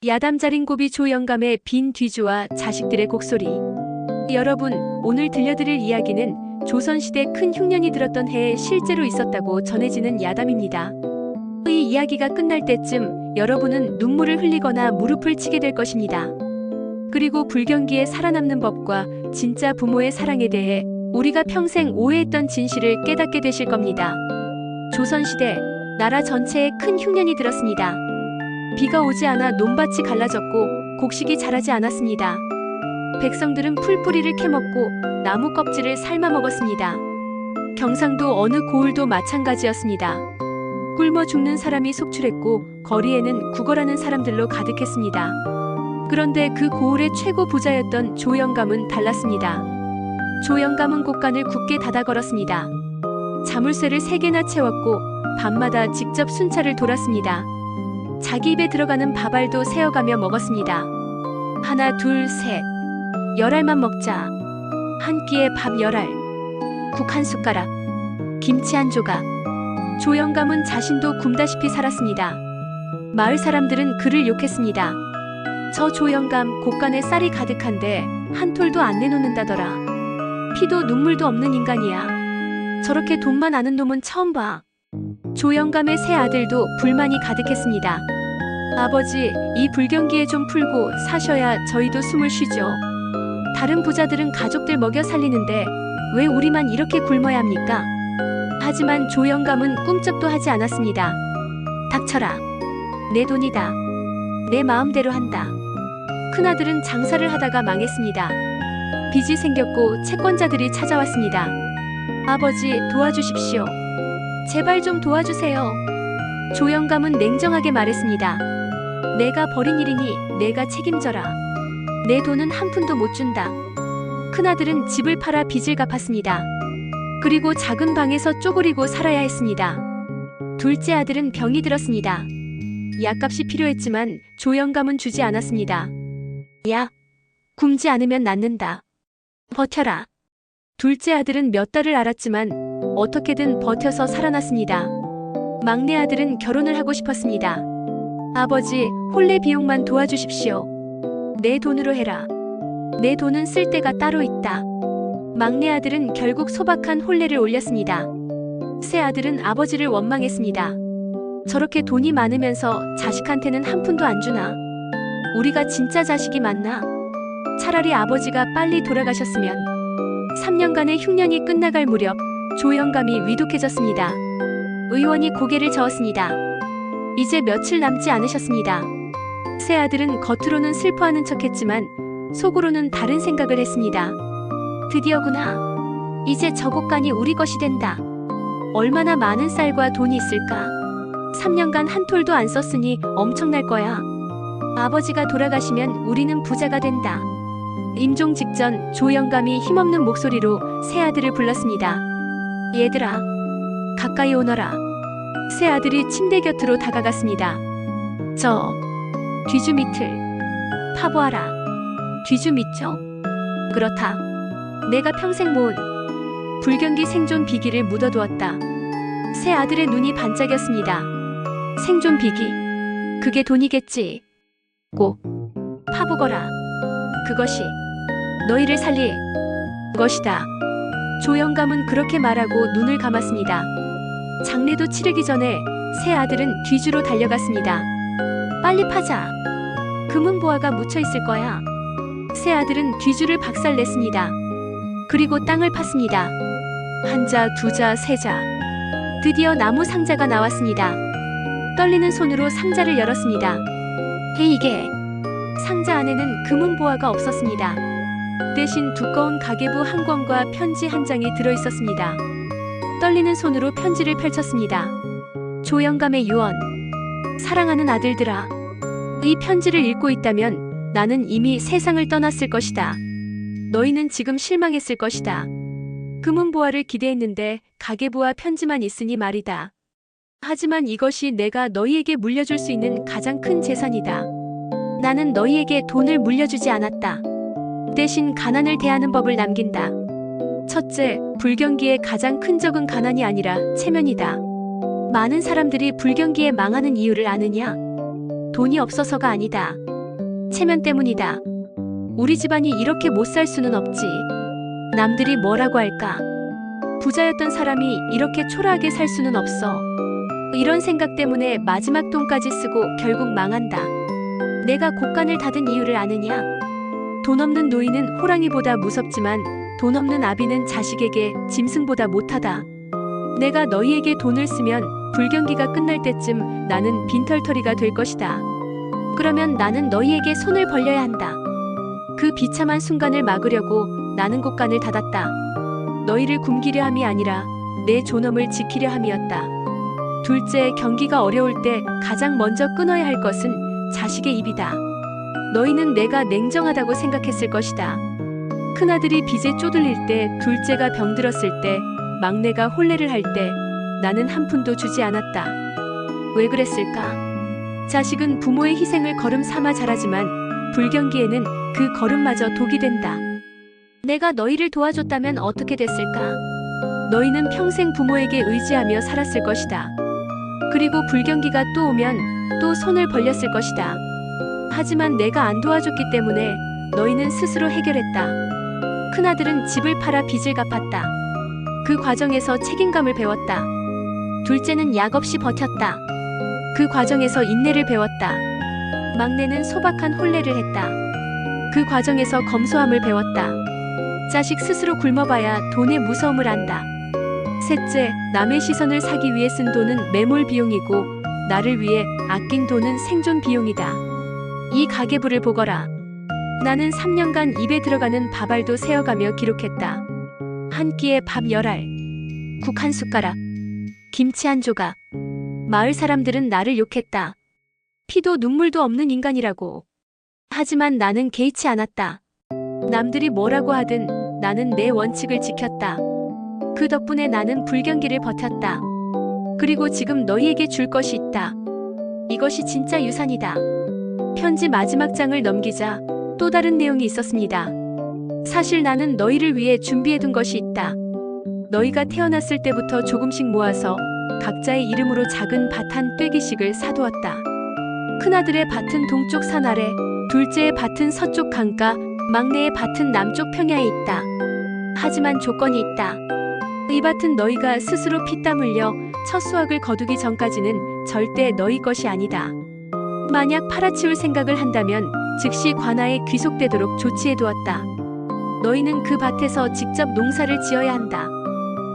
야담자린고비 조영감의 빈 뒤주와 자식들의 곡소리. 여러분, 오늘 들려드릴 이야기는 조선시대 큰 흉년이 들었던 해에 실제로 있었다고 전해지는 야담입니다. 이 이야기가 끝날 때쯤 여러분은 눈물을 흘리거나 무릎을 치게 될 것입니다. 그리고 불경기에 살아남는 법과 진짜 부모의 사랑에 대해 우리가 평생 오해했던 진실을 깨닫게 되실 겁니다. 조선시대, 나라 전체에 큰 흉년이 들었습니다. 비가 오지 않아 논밭이 갈라졌고 곡식이 자라지 않았습니다. 백성들은 풀뿌리를 캐먹고 나무 껍질을 삶아 먹었습니다. 경상도 어느 고을도 마찬가지였습니다. 굶어 죽는 사람이 속출했고 거리에는 구걸하는 사람들로 가득했습니다. 그런데 그 고을의 최고 부자였던 조영감은 달랐습니다. 조영감은 곳간을 굳게 닫아 걸었습니다. 자물쇠를 3개나 채웠고 밤마다 직접 순찰을 돌았습니다. 자기 입에 들어가는 밥알도 세어가며 먹었습니다. 하나, 둘, 셋. 10알만 먹자. 한 끼에 밥 10알. 국 한 숟가락. 김치 한 조각. 조영감은 자신도 굶다시피 살았습니다. 마을 사람들은 그를 욕했습니다. 저 조영감 곳간에 쌀이 가득한데 한 톨도 안 내놓는다더라. 피도 눈물도 없는 인간이야. 저렇게 돈만 아는 놈은 처음 봐. 조영감의 세 아들도 불만이 가득했습니다. 아버지, 이 불경기에 좀 풀고 사셔야 저희도 숨을 쉬죠. 다른 부자들은 가족들 먹여 살리는데 왜 우리만 이렇게 굶어야 합니까? 하지만 조영감은 꿈쩍도 하지 않았습니다. 닥쳐라. 내 돈이다. 내 마음대로 한다. 큰아들은 장사를 하다가 망했습니다. 빚이 생겼고 채권자들이 찾아왔습니다. 아버지, 도와주십시오. 제발 좀 도와주세요. 조영감은 냉정하게 말했습니다. 내가 벌인 일이니 내가 책임져라. 내 돈은 한 푼도 못 준다. 큰아들은 집을 팔아 빚을 갚았습니다. 그리고 작은 방에서 쪼그리고 살아야 했습니다. 둘째 아들은 병이 들었습니다. 약값이 필요했지만 조영감은 주지 않았습니다. 야, 굶지 않으면 낫는다. 버텨라. 둘째 아들은 몇 달을 앓았지만 어떻게든 버텨서 살아났습니다. 막내 아들은 결혼을 하고 싶었습니다. 아버지, 혼례 비용만 도와주십시오. 내 돈으로 해라. 내 돈은 쓸 데가 따로 있다. 막내 아들은 결국 소박한 혼례를 올렸습니다. 새 아들은 아버지를 원망했습니다. 저렇게 돈이 많으면서 자식한테는 한 푼도 안 주나? 우리가 진짜 자식이 맞나? 차라리 아버지가 빨리 돌아가셨으면. 3년간의 흉년이 끝나갈 무렵 조영감이 위독해졌습니다. 의원이 고개를 저었습니다. 이제 며칠 남지 않으셨습니다. 새 아들은 겉으로는 슬퍼하는 척했지만 속으로는 다른 생각을 했습니다. 드디어구나. 이제 저 곳간이 우리 것이 된다. 얼마나 많은 쌀과 돈이 있을까? 3년간 한 톨도 안 썼으니 엄청날 거야. 아버지가 돌아가시면 우리는 부자가 된다. 임종 직전 조영감이 힘없는 목소리로 새 아들을 불렀습니다. 얘들아, 가까이 오너라. 새 아들이 침대 곁으로 다가갔습니다. 저 뒤주 밑을 파보아라. 뒤주 밑죠? 그렇다. 내가 평생 모은 불경기 생존 비기를 묻어두었다. 새 아들의 눈이 반짝였습니다. 생존 비기. 그게 돈이겠지. 꼭 파보거라. 그것이 너희를 살릴 것이다. 조영감은 그렇게 말하고 눈을 감았습니다. 장례도 치르기 전에 새 아들은 뒤주로 달려갔습니다. 빨리 파자. 금은보화가 묻혀있을 거야. 새 아들은 뒤주를 박살냈습니다. 그리고 땅을 팠습니다. 한 자, 두 자, 세 자. 드디어 나무 상자가 나왔습니다. 떨리는 손으로 상자를 열었습니다. 이게 상자 안에는 금은보화가 없었습니다. 대신 두꺼운 가계부 한 권과 편지 한 장이 들어있었습니다. 떨리는 손으로 편지를 펼쳤습니다. 조영감의 유언. 사랑하는 아들들아, 이 편지를 읽고 있다면 나는 이미 세상을 떠났을 것이다. 너희는 지금 실망했을 것이다. 금은보화를 기대했는데 가계부와 편지만 있으니 말이다. 하지만 이것이 내가 너희에게 물려줄 수 있는 가장 큰 재산이다. 나는 너희에게 돈을 물려주지 않았다. 대신 가난을 대하는 법을 남긴다. 첫째, 불경기의 가장 큰 적은 가난이 아니라 체면이다. 많은 사람들이 불경기에 망하는 이유를 아느냐? 돈이 없어서가 아니다. 체면 때문이다. 우리 집안이 이렇게 못 살 수는 없지. 남들이 뭐라고 할까? 부자였던 사람이 이렇게 초라하게 살 수는 없어. 이런 생각 때문에 마지막 돈까지 쓰고 결국 망한다. 내가 곳간을 닫은 이유를 아느냐? 돈 없는 노인은 호랑이보다 무섭지만 돈 없는 아비는 자식에게 짐승보다 못하다. 내가 너희에게 돈을 쓰면 불경기가 끝날 때쯤 나는 빈털터리가 될 것이다. 그러면 나는 너희에게 손을 벌려야 한다. 그 비참한 순간을 막으려고 나는 곳간을 닫았다. 너희를 굶기려 함이 아니라 내 존엄을 지키려 함이었다. 둘째, 경기가 어려울 때 가장 먼저 끊어야 할 것은 자식의 입이다. 너희는 내가 냉정하다고 생각했을 것이다. 큰아들이 빚에 쪼들릴 때, 둘째가 병들었을 때, 막내가 혼례를 할 때 나는 한 푼도 주지 않았다. 왜 그랬을까? 자식은 부모의 희생을 걸음 삼아 자라지만 불경기에는 그 걸음마저 독이 된다. 내가 너희를 도와줬다면 어떻게 됐을까? 너희는 평생 부모에게 의지하며 살았을 것이다. 그리고 불경기가 또 오면 또 손을 벌렸을 것이다. 하지만 내가 안 도와줬기 때문에 너희는 스스로 해결했다. 큰아들은 집을 팔아 빚을 갚았다. 그 과정에서 책임감을 배웠다. 둘째는 약 없이 버텼다. 그 과정에서 인내를 배웠다. 막내는 소박한 혼례를 했다. 그 과정에서 검소함을 배웠다. 자식 스스로 굶어봐야 돈의 무서움을 안다. 셋째, 남의 시선을 사기 위해 쓴 돈은 매몰 비용이고 나를 위해 아낀 돈은 생존 비용이다. 이 가계부를 보거라. 나는 3년간 입에 들어가는 밥알도 세어가며 기록했다. 한 끼에 밥 10알, 국 한 숟가락, 김치 한 조각. 마을 사람들은 나를 욕했다. 피도 눈물도 없는 인간이라고. 하지만 나는 개의치 않았다. 남들이 뭐라고 하든 나는 내 원칙을 지켰다. 그 덕분에 나는 불경기를 버텼다. 그리고 지금 너희에게 줄 것이 있다. 이것이 진짜 유산이다. 편지 마지막 장을 넘기자 또 다른 내용이 있었습니다. 사실 나는 너희를 위해 준비해둔 것이 있다. 너희가 태어났을 때부터 조금씩 모아서 각자의 이름으로 작은 밭 한 떼기씩을 사두었다. 큰아들의 밭은 동쪽 산 아래, 둘째의 밭은 서쪽 강가, 막내의 밭은 남쪽 평야에 있다. 하지만 조건이 있다. 이 밭은 너희가 스스로 피땀 흘려 첫 수확을 거두기 전까지는 절대 너희 것이 아니다. 만약 팔아치울 생각을 한다면 즉시 관아에 귀속되도록 조치해두었다. 너희는 그 밭에서 직접 농사를 지어야 한다.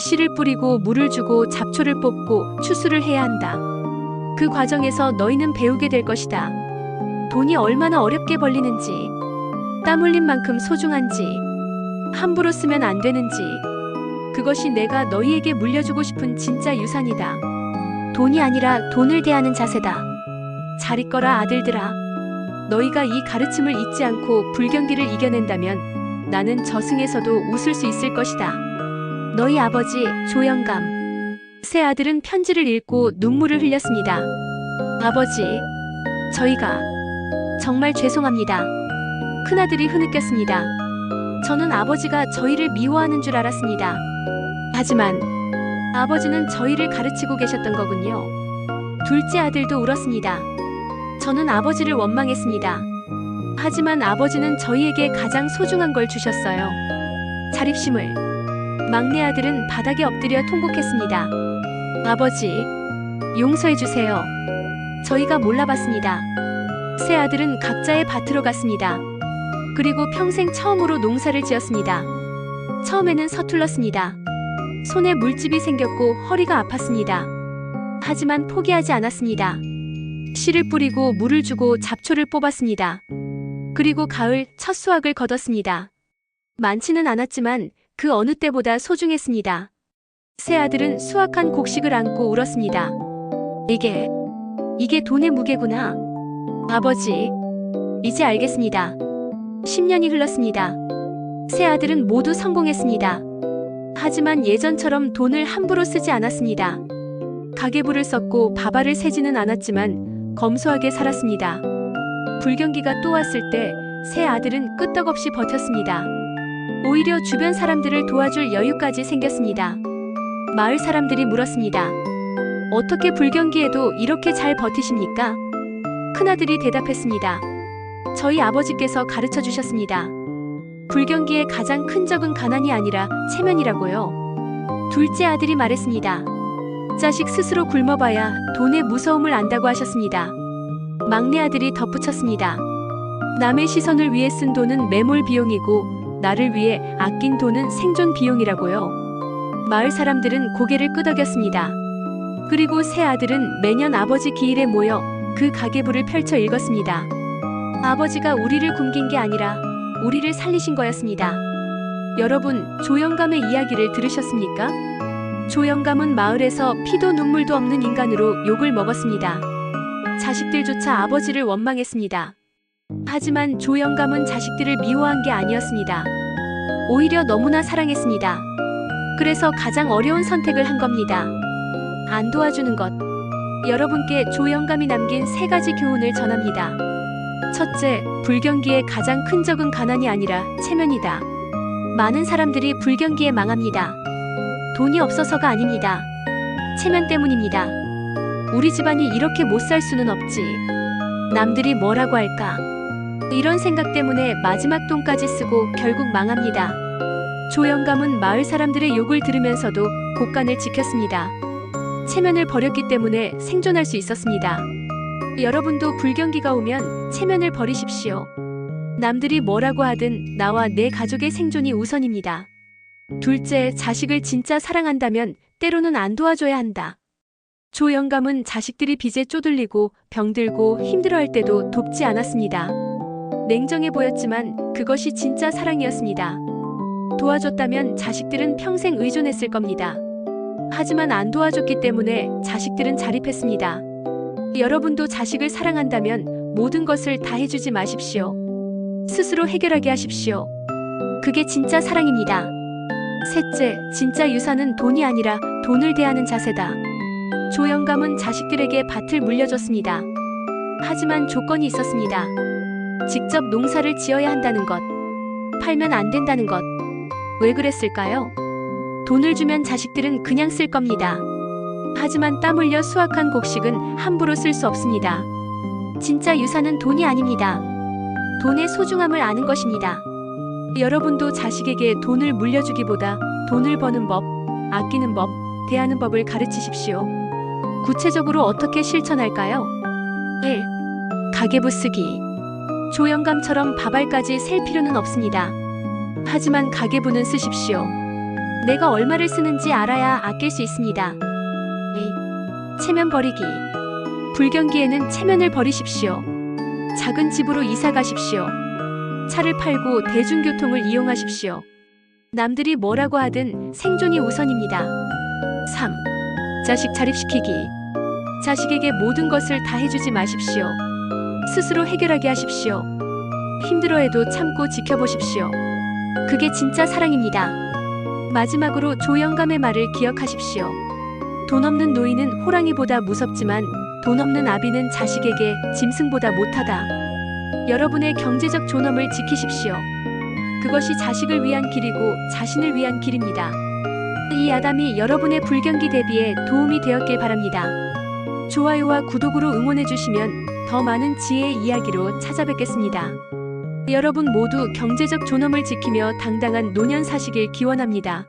씨를 뿌리고 물을 주고 잡초를 뽑고 추수를 해야 한다. 그 과정에서 너희는 배우게 될 것이다. 돈이 얼마나 어렵게 벌리는지, 땀 흘린 만큼 소중한지, 함부로 쓰면 안 되는지, 그것이 내가 너희에게 물려주고 싶은 진짜 유산이다. 돈이 아니라 돈을 대하는 자세다. 잘 있거라 아들들아. 너희가 이 가르침을 잊지 않고 불경기를 이겨낸다면 나는 저승에서도 웃을 수 있을 것이다. 너희 아버지 조영감. 새 아들은 편지를 읽고 눈물을 흘렸습니다. 아버지, 저희가 정말 죄송합니다. 큰아들이 흐느꼈습니다. 저는 아버지가 저희를 미워하는 줄 알았습니다. 하지만 아버지는 저희를 가르치고 계셨던 거군요. 둘째 아들도 울었습니다. 저는 아버지를 원망했습니다. 하지만 아버지는 저희에게 가장 소중한 걸 주셨어요. 자립심을. 막내 아들은 바닥에 엎드려 통곡했습니다. 아버지, 용서해 주세요. 저희가 몰라봤습니다. 새 아들은 각자의 밭으로 갔습니다. 그리고 평생 처음으로 농사를 지었습니다. 처음에는 서툴렀습니다. 손에 물집이 생겼고 허리가 아팠습니다. 하지만 포기하지 않았습니다. 씨를 뿌리고 물을 주고 잡초를 뽑았습니다. 그리고 가을 첫 수확을 거뒀습니다. 많지는 않았지만 그 어느 때보다 소중했습니다. 새 아들은 수확한 곡식을 안고 울었습니다. 이게 돈의 무게구나. 아버지, 이제 알겠습니다. 10년이 흘렀습니다. 새 아들은 모두 성공했습니다. 하지만 예전처럼 돈을 함부로 쓰지 않았습니다. 가계부를 썼고 밥알을 세지는 않았지만 검소하게 살았습니다. 불경기가 또 왔을 때 새 아들은 끄떡없이 버텼습니다. 오히려 주변 사람들을 도와줄 여유까지 생겼습니다. 마을 사람들이 물었습니다. 어떻게 불경기에도 이렇게 잘 버티십니까? 큰아들이 대답했습니다. 저희 아버지께서 가르쳐 주셨습니다. 불경기의 가장 큰 적은 가난이 아니라 체면이라고요. 둘째 아들이 말했습니다. 자식 스스로 굶어봐야 돈의 무서움을 안다고 하셨습니다. 막내 아들이 덧붙였습니다. 남의 시선을 위해 쓴 돈은 매몰 비용이고 나를 위해 아낀 돈은 생존 비용이라고요. 마을 사람들은 고개를 끄덕였습니다. 그리고 새 아들은 매년 아버지 기일에 모여 그 가계부를 펼쳐 읽었습니다. 아버지가 우리를 굶긴 게 아니라 우리를 살리신 거였습니다. 여러분, 조영감의 이야기를 들으셨습니까? 조영감은 마을에서 피도 눈물도 없는 인간으로 욕을 먹었습니다. 자식들조차 아버지를 원망했습니다. 하지만 조영감은 자식들을 미워한 게 아니었습니다. 오히려 너무나 사랑했습니다. 그래서 가장 어려운 선택을 한 겁니다. 안 도와주는 것. 여러분께 조영감이 남긴 3가지 교훈을 전합니다. 첫째, 불경기의 가장 큰 적은 가난이 아니라 체면이다. 많은 사람들이 불경기에 망합니다. 돈이 없어서가 아닙니다. 체면 때문입니다. 우리 집안이 이렇게 못 살 수는 없지. 남들이 뭐라고 할까? 이런 생각 때문에 마지막 돈까지 쓰고 결국 망합니다. 조영감은 마을 사람들의 욕을 들으면서도 곳간을 지켰습니다. 체면을 버렸기 때문에 생존할 수 있었습니다. 여러분도 불경기가 오면 체면을 버리십시오. 남들이 뭐라고 하든 나와 내 가족의 생존이 우선입니다. 둘째, 자식을 진짜 사랑한다면 때로는 안 도와줘야 한다. 조영감은 자식들이 빚에 쪼들리고 병들고 힘들어할 때도 돕지 않았습니다. 냉정해 보였지만 그것이 진짜 사랑이었습니다. 도와줬다면 자식들은 평생 의존했을 겁니다. 하지만 안 도와줬기 때문에 자식들은 자립했습니다. 여러분도 자식을 사랑한다면 모든 것을 다 해주지 마십시오. 스스로 해결하게 하십시오. 그게 진짜 사랑입니다. 셋째, 진짜 유산은 돈이 아니라 돈을 대하는 자세다. 조영감은 자식들에게 밭을 물려줬습니다. 하지만 조건이 있었습니다. 직접 농사를 지어야 한다는 것. 팔면 안 된다는 것. 왜 그랬을까요? 돈을 주면 자식들은 그냥 쓸 겁니다. 하지만 땀 흘려 수확한 곡식은 함부로 쓸 수 없습니다. 진짜 유산은 돈이 아닙니다. 돈의 소중함을 아는 것입니다. 여러분도 자식에게 돈을 물려주기보다 돈을 버는 법, 아끼는 법, 대하는 법을 가르치십시오. 구체적으로 어떻게 실천할까요? 1. 가계부 쓰기. 조영감처럼 밥알까지 셀 필요는 없습니다. 하지만 가계부는 쓰십시오. 내가 얼마를 쓰는지 알아야 아낄 수 있습니다. 2. 체면 버리기. 불경기에는 체면을 버리십시오. 작은 집으로 이사 가십시오. 차를 팔고 대중교통을 이용하십시오. 남들이 뭐라고 하든 생존이 우선입니다. 3. 자식 자립시키기. 자식에게 모든 것을 다 해주지 마십시오. 스스로 해결하게 하십시오. 힘들어해도 참고 지켜보십시오. 그게 진짜 사랑입니다. 마지막으로 조영감의 말을 기억하십시오. 돈 없는 노인은 호랑이보다 무섭지만 돈 없는 아비는 자식에게 짐승보다 못하다. 여러분의 경제적 존엄을 지키십시오. 그것이 자식을 위한 길이고 자신을 위한 길입니다. 이 아담이 여러분의 불경기 대비에 도움이 되었길 바랍니다. 좋아요와 구독으로 응원해주시면 더 많은 지혜의 이야기로 찾아뵙겠습니다. 여러분 모두 경제적 존엄을 지키며 당당한 노년 사시길 기원합니다.